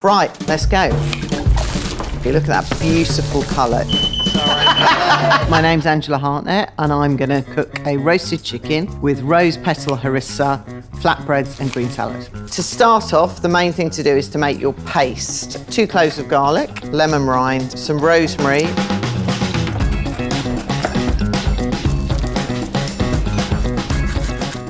Right, let's go. You look at that beautiful colour. My name's Angela Hartnett and I'm going to cook a roasted chicken with rose petal harissa, flatbreads and green salad. To start off, the main thing to do is to make your paste. 2 cloves of garlic, lemon rind, some rosemary.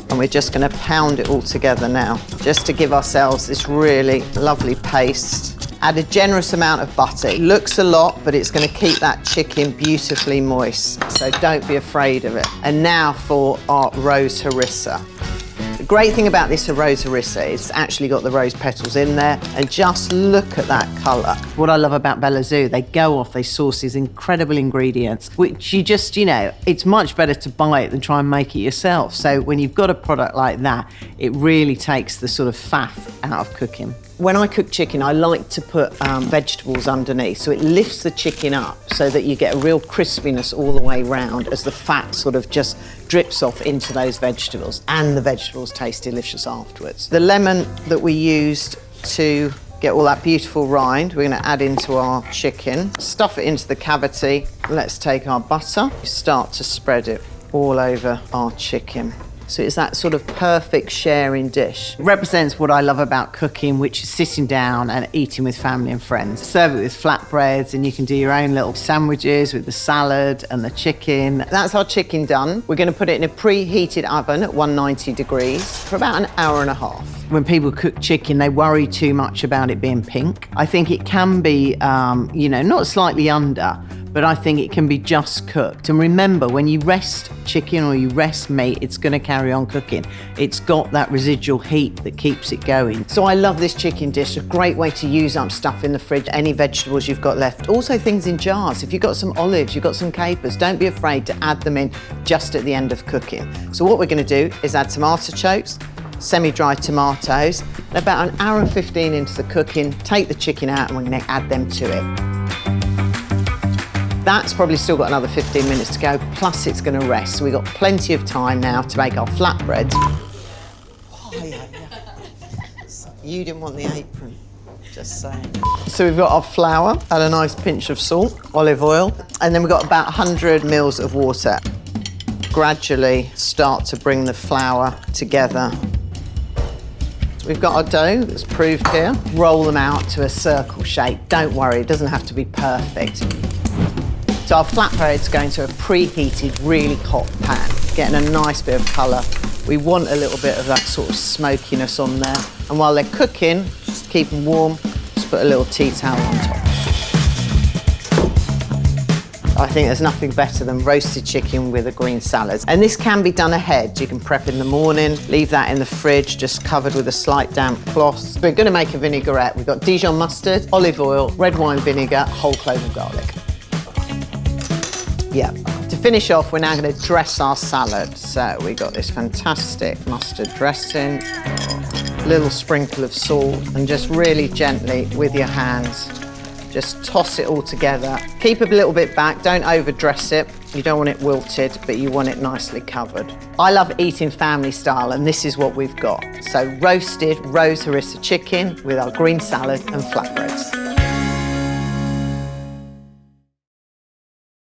And we're just going to pound it all together now, just to give ourselves this really lovely paste. Add a generous amount of butter. It looks a lot, but it's going to keep that chicken beautifully moist, so don't be afraid of it. And now for our rose harissa. The great thing about this rose harissa is it's actually got the rose petals in there, and just look at that colour. What I love about belazu, they go off, they source these incredible ingredients, which you just, it's much better to buy it than try and make it yourself. So when you've got a product like that, it really takes the sort of faff out of cooking. When I cook chicken, I like to put vegetables underneath, so it lifts the chicken up so that you get a real crispiness all the way round as the fat sort of just drips off into those vegetables, and the vegetables taste delicious afterwards. The lemon that we used to get all that beautiful rind, we're going to add into our chicken, stuff it into the cavity. Let's take our butter, start to spread it all over our chicken. So it's that sort of perfect sharing dish. It represents what I love about cooking, which is sitting down and eating with family and friends. Serve it with flatbreads, and you can do your own little sandwiches with the salad and the chicken. That's our chicken done. We're going to put it in a preheated oven at 190 degrees for about an hour and a half. When people cook chicken, they worry too much about it being pink. I think it can be, not slightly under, but I think it can be just cooked. And remember, when you rest chicken or you rest meat, it's going to carry on cooking. It's got that residual heat that keeps it going. So I love this chicken dish. A great way to use up stuff in the fridge, any vegetables you've got left. Also things in jars. If you've got some olives, you've got some capers, don't be afraid to add them in just at the end of cooking. So what we're going to do is add some artichokes, semi-dried tomatoes. And about an hour and 15 into the cooking, take the chicken out and we're going to add them to it. That's probably still got another 15 minutes to go, plus it's going to rest. So we've got plenty of time now to make our flatbreads. Oh, yeah. You didn't want the apron, just saying. So we've got our flour, add a nice pinch of salt, olive oil, and then we've got about 100 mils of water. Gradually start to bring the flour together. So we've got our dough that's proved here. Roll them out to a circle shape. Don't worry, it doesn't have to be perfect. So our flatbread's going to a preheated, really hot pan, getting a nice bit of colour. We want a little bit of that sort of smokiness on there. And while they're cooking, just keep them warm, just put a little tea towel on top. I think there's nothing better than roasted chicken with a green salad. And this can be done ahead. You can prep in the morning, leave that in the fridge, just covered with a slight damp cloth. We're going to make a vinaigrette. We've got Dijon mustard, olive oil, red wine vinegar, whole clove of garlic. Yeah. To finish off, we're now going to dress our salad. So we got this fantastic mustard dressing, a little sprinkle of salt, and just really gently with your hands, just toss it all together. Keep it a little bit back, don't overdress it. You don't want it wilted, but you want it nicely covered. I love eating family style, and this is what we've got. So roasted rose harissa chicken with our green salad and flatbreads.